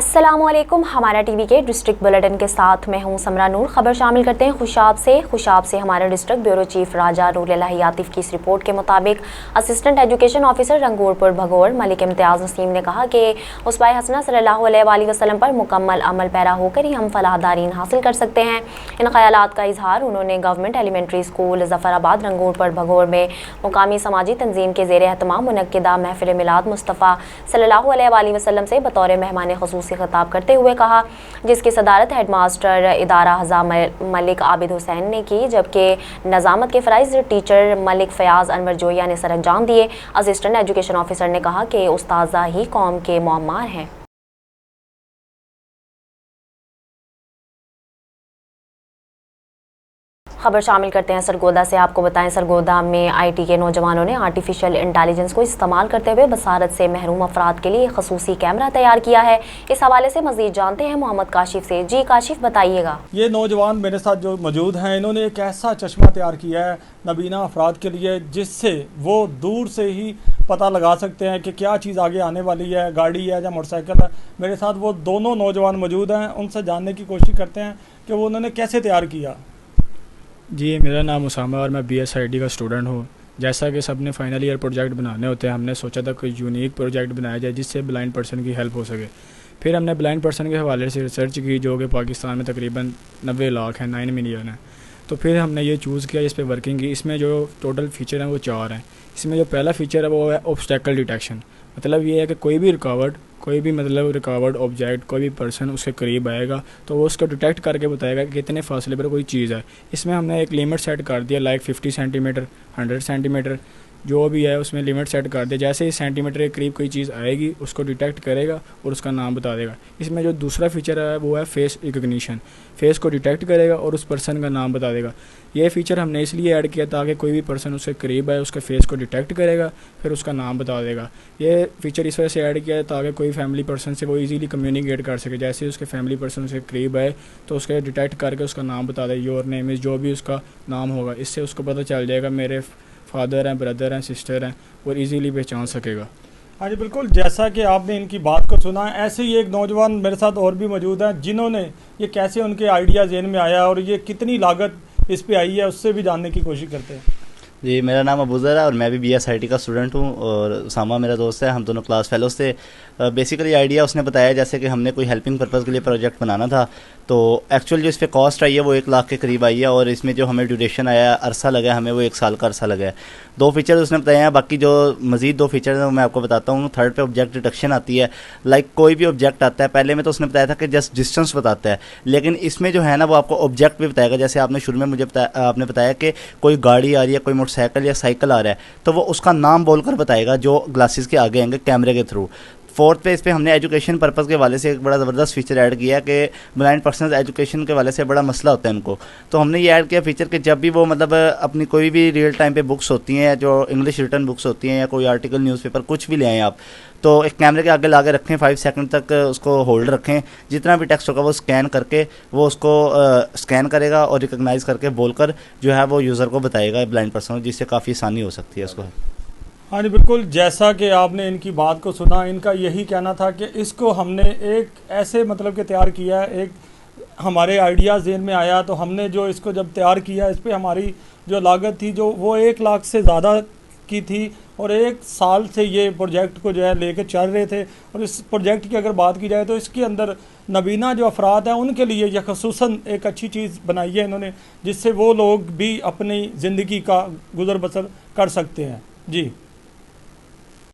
अस्सलामुअलैकुम। हमारा टीवी के डिस्ट्रिक्ट बुलेटिन के साथ मैं हूं समरा नूर। खबर शामिल करते हैं खुशाब से हमारे डिस्ट्रिक्ट ब्यूरो चीफ राजा रूलल्लाह आतिफ की इस रिपोर्ट के मुताबिक असिस्टेंट एजुकेशन ऑफिसर रंगूरपुर भगोड़ मलिक इम्तियाज़ नसीम ने कहा कि उसवाए हसना सल्लल्लाहु अलैहि वसल्लम पर मुकम्मल अमल पैरा होकर ही हम फलाहदारीन हासिल कर सकते हैं। इन ख्यालात का इजहार उन्होंने गवर्नमेंट एलिमेंट्री स्कूल ज़फ़राबाद रंगूरपुर भगोड़ में मुकामी समाजी तंजीम के ज़ेर एहतमाम मुनक्किदा महफिल मिलाद मुस्तफ़ा सल्लल्लाहु अलैहि वसल्लम से बतौर मेहमान से खिताब करते हुए कहा, जिसकी सदारत हेडमास्टर इदारा हज़ा मलिक आबिद हुसैन ने की, जबकि नज़ामत के फ़राइज़ टीचर मलिक फ़याज़ अनवर जोया ने सर अंजाम दिए। असिस्टेंट एजुकेशन ऑफिसर ने कहा कि उस्ताज़ा ही कौम के मुअम्मार हैं। खबर शामिल करते हैं सरगोदा से। आपको बताएं, सरगोदा में IT के नौजवानों ने आर्टिफिशियल इंटेलिजेंस को इस्तेमाल करते हुए बसारत से महरूम अफराद के लिए खसूसी कैमरा तैयार किया है। इस हवाले से मजीद जानते हैं मोहम्मद काशिफ से। जी काशिफ, बताइएगा। ये नौजवान मेरे साथ जो मौजूद हैं, इन्होंने एक ऐसा चश्मा तैयार किया है नबीना अफराद के लिए, जिससे वो दूर से ही पता लगा सकते हैं कि क्या चीज़ आगे आने वाली है, गाड़ी है या मोटरसाइकिल है। मेरे साथ वो दोनों नौजवान मौजूद हैं, उनसे जानने की कोशिश करते हैं कि वो उन्होंने कैसे तैयार किया। जी, मेरा नाम उसामा और मैं BSID का स्टूडेंट हूँ। जैसा कि सबने फाइनल ईयर प्रोजेक्ट बनाने होते हैं, हमने सोचा था कोई यूनिक प्रोजेक्ट बनाया जाए जिससे ब्लाइंड पर्सन की हेल्प हो सके। फिर हमने ब्लाइंड पर्सन के हवाले से रिसर्च की, जो कि पाकिस्तान में तकरीबन 90 लाख है, 9 मिलियन है। तो फिर हमने ये चूज़ किया, इस पर वर्किंग की। इसमें जो टोटल फ़ीचर हैं वो 4 हैं। इसमें जो पहला फ़ीचर है वो है ऑब्स्टेकल डिटेक्शन। मतलब ये है कि कोई भी रिकॉर्ड ऑब्जेक्ट, कोई भी पर्सन उसके करीब आएगा तो वो उसको डिटेक्ट करके बताएगा कि कितने फासले पर कोई चीज़ है। इसमें हमने एक लिमिट सेट कर दिया, लाइक 50 सेंटीमीटर, 100 सेंटीमीटर, जो भी है उसमें लिमिट सेट कर दिया। जैसे ही सेंटीमीटर के करीब कोई चीज़ आएगी उसको डिटेक्ट करेगा और उसका नाम बता देगा। इसमें जो दूसरा फीचर है वो है फेस रिकग्निशन। फेस को डिटेक्ट करेगा और उस पर्सन का नाम बता देगा। ये फ़ीचर हमने इसलिए ऐड किया ताकि कोई भी पर्सन उसके करीब आए, उसके फेस को डिटेक्ट करेगा, फिर उसका नाम बता देगा। ये फ़ीचर इस वजह से ऐड किया है ताकि कोई फैमिली पर्सन से वो इजीली कम्युनिकेट कर सके। जैसे उसके फैमिली पर्सन उसके करीब आए तो उसके डिटेक्ट करके उसका नाम बता दे, योर नेम इज़, जो भी उसका नाम होगा। इससे उसको पता चल जाएगा मेरे फादर हैं, ब्रदर हैं, सिस्टर हैं, और इजीली पहचान सकेगा। हाँ जी, बिल्कुल। जैसा कि आपने इनकी बात को सुना, ऐसे ही एक नौजवान मेरे साथ और भी मौजूद हैं जिन्होंने ये कैसे उनके आइडिया ज़हन में आया और ये कितनी लागत इस पे आई है, उससे भी जानने की कोशिश करते हैं। जी, मेरा नाम अबूज़र है और मैं भी BSID का स्टूडेंट हूँ और सामा मेरा दोस्त है। हम दोनों क्लास फेलोज थे। बेसिकली आइडिया उसने बताया जैसे कि हमने कोई हेल्पिंग पर्पज़ के लिए प्रोजेक्ट बनाना था, तो एक्चुअल जो इस पर कॉस्ट आई है वो 1 लाख के करीब आई है और इसमें जो हमें ड्यूरेशन आया, अरसा लगा हमें, वो 1 साल का अरसा लगा है। 2 फीचर उसने बताए हैं, बाकी जो मज़ीद 2 फीचर हैं वो मैं आपको बताता हूँ। थर्ड पे ऑब्जेक्ट डिटेक्शन आती है। लाइक कोई भी ऑब्जेक्ट आता है, पहले में तो उसने बताया था कि जस्ट डिस्टेंस बताता है, लेकिन इसमें जो है ना वो आपको ऑब्जेक्ट भी बताएगा। जैसे आपने शुरू में मुझे आपने बताया कि कोई गाड़ी आ रही है, कोई मोटरसाइकिल या साइकिल आ रहा है, तो वो उसका नाम बोलकर बताएगा जो ग्लासेस के आगे आएंगे कैमरे के थ्रू। फोर्थ पे इस पर हमने एजुकेशन पर्पज़ के वाले से एक बड़ा ज़बरदस्त फीचर ऐड किया है कि ब्लाइंड पर्सन एजुकेशन के वाले से बड़ा मसला होता है उनको। तो हमने ये ऐड किया फीचर कि जब भी वो मतलब अपनी कोई भी रियल टाइम पे बुक्स होती हैं, जो इंग्लिश रिटर्न बुक्स होती हैं या कोई आर्टिकल, न्यूज़पेपर, कुछ भी ले आएँ आप, तो एक कैमरे के आगे ला के रखें, 5 सेकंड तक उसको होल्ड रखें। जितना भी टेक्स्ट होगा वो स्कैन करके वो उसको स्कैन करेगा और रिकग्नाइज़ करके बोलकर जो है वो यूज़र को बताएगा, ब्लाइंड पर्सन को, जिससे काफ़ी आसानी हो सकती है उसको। हाँ जी, बिल्कुल। जैसा कि आपने इनकी बात को सुना, इनका यही कहना था कि इसको हमने एक ऐसे मतलब के तैयार किया है, एक हमारे आइडिया ज़हन में आया तो हमने जो इसको जब तैयार किया, इस पे हमारी जो लागत थी जो वो 1 लाख से ज़्यादा की थी और 1 साल से ये प्रोजेक्ट को जो है लेके चल रहे थे। और इस प्रोजेक्ट की अगर बात की जाए तो इसके अंदर नबीना जो अफराद हैं उनके लिए यह खसूसन एक अच्छी चीज़ बनाई है इन्होंने, जिससे वो लोग भी अपनी ज़िंदगी का गुजर बसर कर सकते हैं। जी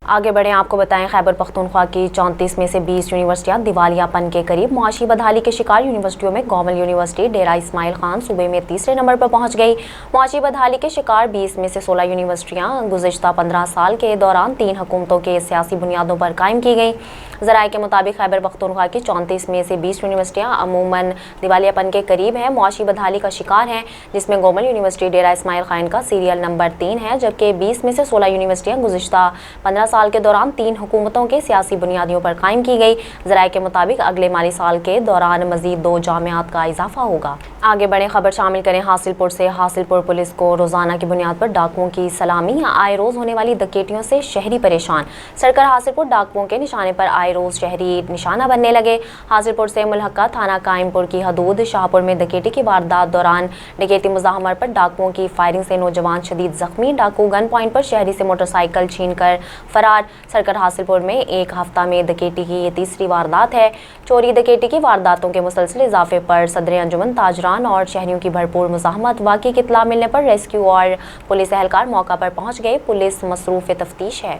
आगे बढ़ें, आपको बताएं, खैबर पख्तूनख्वा की 34 में से 20 यूनिवर्सिटियां दिवालियापन के करीब। मुआशी बदहाली के शिकार यूनिवर्सिटियों में गवर्नमेंट यूनिवर्सिटी डेरा इस्माइल खान सूबे में तीसरे नंबर पर पहुंच गई। मुआशी बदहाली के शिकार 20 में से 16 यूनिवर्सिटियां गुज़िश्ता 15 साल के दौरान 3 हुकूमतों के सियासी बुनियादों पर कायम की गई। ज़राए के मुताबिक खैबर पख्तूनख्वा की 34 में से 20 यूनिवर्सिटियां अमूमन दिवालियापन के करीब हैं। मुआशी बदहाली का शिकार है, जिसमें गवर्नमेंट यूनिवर्सिटी डेरा इस्माइल खान का सीरियल नंबर 3 है, जबकि 20 में से 16 यूनिवर्सिटियां गुज़िश्ता 15 साल के दौरान 3 हुकूमतों के सियासी बुनियादियों पर कायम की गई। ज़राए के मुताबिक अगले माली साल के दौरान मज़ीद 2 जामियात का इजाफा होगा। आगे बढ़े खबर शामिल करें हासिलपुर से। हासिलपुर पुलिस को रोजाना की बुनियाद पर डाकुओं की सलामी। आए रोज होने वाली डकैतियों से शहरी परेशान। सरकार हासिलपुर डाकुओं के निशाने पर आए रोज शहरी निशाना बनने लगे। हासिलपुर से मुल्हका थाना कायमपुर की हदूद शाहपुर में डकैती की वारदात दौरान डकैती मुजाहमत पर डाकुओं की फायरिंग से नौजवान शदीद जख्मी। डाकू गन पॉइंट पर शहरी से मोटरसाइकिल छीनकर फरार। सरकार हासिलपुर में एक हफ्ता में डकैती की ये तीसरी वारदात है। चोरी डकैती की वारदातों के मुसलसल इजाफे पर सदर अंजुमन ताजरान और शहरियों की भरपूर मुज़ाहमत। वाक़ई की इत्तला मिलने पर रेस्क्यू और पुलिस एहलकार मौका पर पहुंच गए। पुलिस मसरूफ़ तफ्तीश है।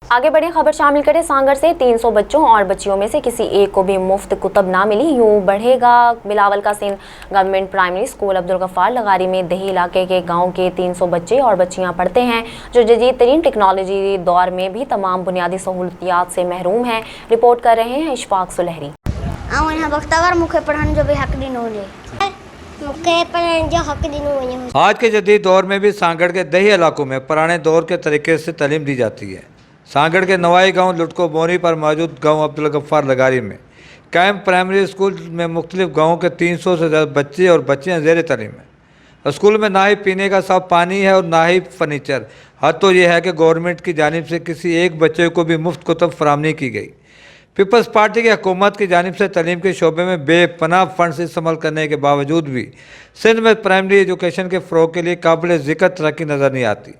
आगे बढ़े खबर शामिल करें सांगड़ से। 300 बच्चों और बच्चियों में से किसी एक को भी मुफ्त कुतब ना मिली, यूँ बढ़ेगा बिलावल का scene. Government primary school Abdul Ghaffar Lagari में दही इलाके के गांव के 300 बच्चे और बच्चियां पढ़ते हैं, जो जदीद तरीन टेक्नोलॉजी दौर में भी तमाम बुनियादी सहूलियात से महरूम हैं। रिपोर्ट कर रहे हैं इशफाक सुलहरी। आज के जदीद दौर में भी सांगड़ के दही इलाकों में पुराने दौर के तरीके से तालीम दी जाती है। सांगड़ के नवाई गांव लुटको बोरी पर मौजूद गांव अब्दुल गफ्फार लगारी में कैंप प्राइमरी स्कूल में मुख्तलिफ गाँवों के 300 से ज़्यादा बच्चे और बच्चियाँ ज़ेर तालीम है। स्कूल में ना ही पीने का साफ पानी है और ना ही फर्नीचर। हद तो यह है कि गवर्नमेंट की जानिब से किसी एक बच्चे को भी मुफ्त कुतब फराहम नहीं की गई। पीपल्स पार्टी की हुकूमत की जानिब से तालीम के शोबे में बेपनाह फंड्स इस्तेमाल करने के बावजूद भी सिंध में प्राइमरी एजुकेशन के फ़रोग के लिए काबिल ज़िक्र तरक्की नज़र नहीं आती।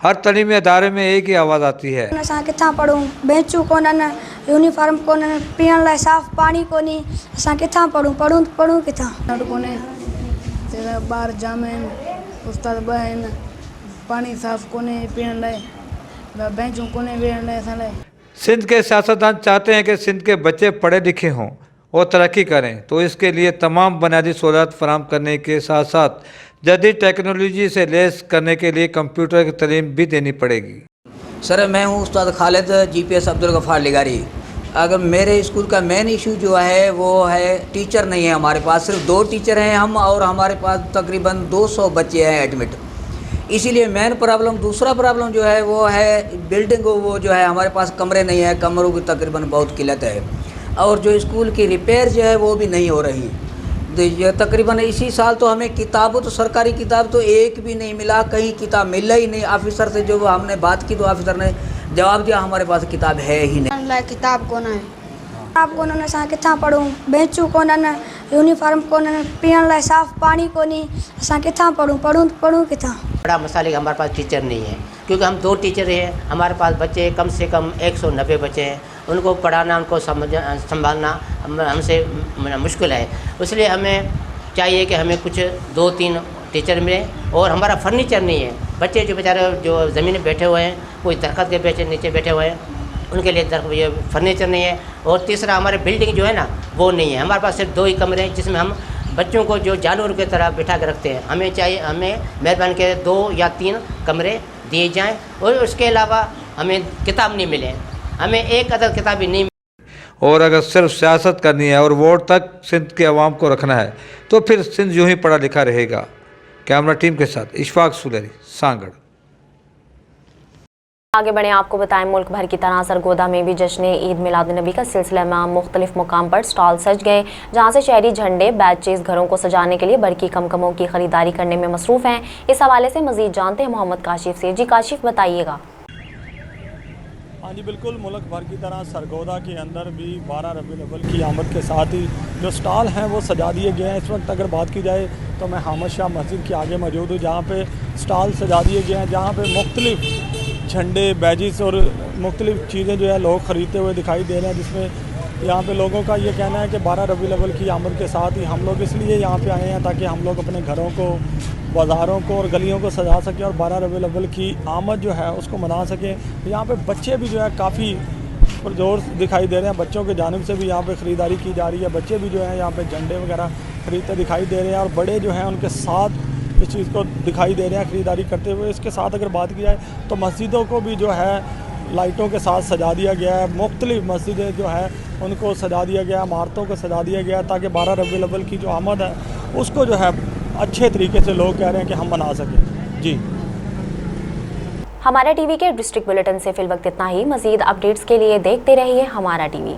हर तलीमी अदारे में एक ही आवाज़ आती है, किथां पढ़ूं, बेंचूं कोन्हनि, यूनिफॉर्म कोन्हनि, पीअण लाइ साफ़ पानी कोन्हे, असां किथां पढ़ूं किथां। कोन्हे, ॿार जाम आहिनि, उस्ताद 2 आहिनि, पानी साफ़ कोन्हे पीअण लाइ, बेंचूं कोन्हे वेहण लाइ असां लाइ। सिंध के सियासतदान चाहते हैं कि सिंध के बच्चे पढ़े लिखे हों और तरक्की करें, तो इसके लिए तमाम बुनियादी सहूलियात फराहम करने के साथ साथ जदीद टेक्नोलॉजी से लैस करने के लिए कंप्यूटर की तालीम भी देनी पड़ेगी। सर, मैं हूँ उस्ताद खालिद GPS अब्दुल गफ्फार लगारी। अगर मेरे स्कूल का मेन इशू जो है वो है टीचर नहीं है हमारे पास। सिर्फ 2 टीचर हैं हम, और हमारे पास तकरीबन 200 बच्चे हैं एडमिट। इसीलिए मेन प्रॉब्लम। दूसरा प्रॉब्लम जो है वो है बिल्डिंग, वो जो है हमारे पास कमरे नहीं है, कमरों की तकरीबन बहुत किल्लत है, और जो स्कूल की रिपेयर जो है वो भी नहीं हो रही। ये तकरीबन इसी साल तो हमें किताबों, तो सरकारी किताब तो एक भी नहीं मिला, कहीं किताब मिला ही नहीं। ऑफिसर से जो हमने बात की तो ऑफिसर ने जवाब दिया हमारे पास किताब है ही नहीं। किताब कोन्हे, असां किथां पढ़ूं, बेंचूं कोन्हनि, यूनिफॉर्म कोन्हनि, पीअण लाइ साफ़ पानी कोन्हे, असां किथां पढ़ूं किथां। बड़ा मसाले का हमारे पास टीचर नहीं है, क्योंकि हम 2 टीचर हैं, हमारे पास बच्चे कम से कम 190 बच्चे हैं। उनको पढ़ाना, उनको संभालना हमसे मुश्किल है। इसलिए हमें चाहिए कि हमें कुछ 2-3 टीचर मिले। और हमारा फर्नीचर नहीं है। बच्चे जो बेचारे जो ज़मीन में बैठे हुए हैं, कोई दरख्त के नीचे बैठे हुए हैं, उनके लिए ये फर्नीचर नहीं है। और तीसरा, हमारे बिल्डिंग जो है ना वो नहीं है। हमारे पास सिर्फ 2 ही कमरे हैं जिसमें हम बच्चों को जो जानवर की तरह बिठा के रखते हैं। हमें चाहिए, हमें मेहरबानी के 2 या 3 कमरे दिए जाएं। और उसके अलावा हमें किताब नहीं मिले, हमें एक अदर किताब भी नहीं। और अगर सिर्फ सियासत करनी है और वोट तक सिंध के अवाम को रखना है तो फिर सिंध यूँ ही पढ़ा लिखा रहेगा। कैमरा टीम के साथ इशफाक सुलहरी, सांगड़। आगे बढ़े, आपको बताएं मुल्क भर की तरह सरगोदा में भी जश्न ईद मिलादुन्नबी का सिलसिला में मुख्तलिफ मुकाम पर स्टॉल सज गए, जहां से शहरी झंडे बैचेस घरों को सजाने के लिए बरकी कमकमों की खरीदारी करने में मसरूफ़ हैं। इस हवाले से मजीद जानते हैं मोहम्मद काशिफ से। जी काशिफ, बताइएगा। हाँ जी बिल्कुल, मुल्क भर की तरह सरगोदा के अंदर भी 12 रबीउल अव्वल की आमद के साथ ही जो स्टॉल हैं वो सजा दिए गए हैं। इस वक्त अगर बात की जाए तो मैं हामिद शाह मस्जिद के आगे मौजूद हूँ, जहाँ पे स्टॉल सजा दिए गए हैं, जहाँ पे मुख्तलिफ झंडे, बैजिस और मुख्तलिफ चीज़ें जो है लोग ख़रीदते हुए दिखाई दे रहे हैं। जिसमें यहाँ पे लोगों का ये कहना है कि 12 रबीउल अव्वल की आमद के साथ ही हम लोग इसलिए यहाँ पे आए हैं ताकि हम लोग अपने घरों को, बाज़ारों को और गलियों को सजा सकें और 12 रबीउल अव्वल की आमद जो है उसको मना सकें। यहाँ पे बच्चे भी जो है काफ़ी पुरजोर दिखाई दे रहे हैं। बच्चों की जानिब से भी यहाँ पे ख़रीदारी की जा रही है। बच्चे भी जो है यहाँ पे झंडे वगैरह ख़रीदते दिखाई दे रहे हैं और बड़े जो हैं उनके साथ इस चीज़ को दिखाई दे रहे हैं ख़रीदारी करते हुए। इसके साथ अगर बात की जाए तो मस्जिदों को भी जो है लाइटों के साथ सजा दिया गया है। मुख्तलिफ मस्जिदें जो है उनको सजा दिया गया है, इमारतों को सजा दिया गया है ताकि 12 रबीउल अव्वल की जो आमद है उसको जो है अच्छे तरीके से लोग कह रहे हैं कि हम मना सकें। जी, हमारा टीवी के डिस्ट्रिक्ट बुलेटिन से फिल वक्त इतना ही। मजीद अपडेट्स के लिए देखते रहिए हमारा टीवी।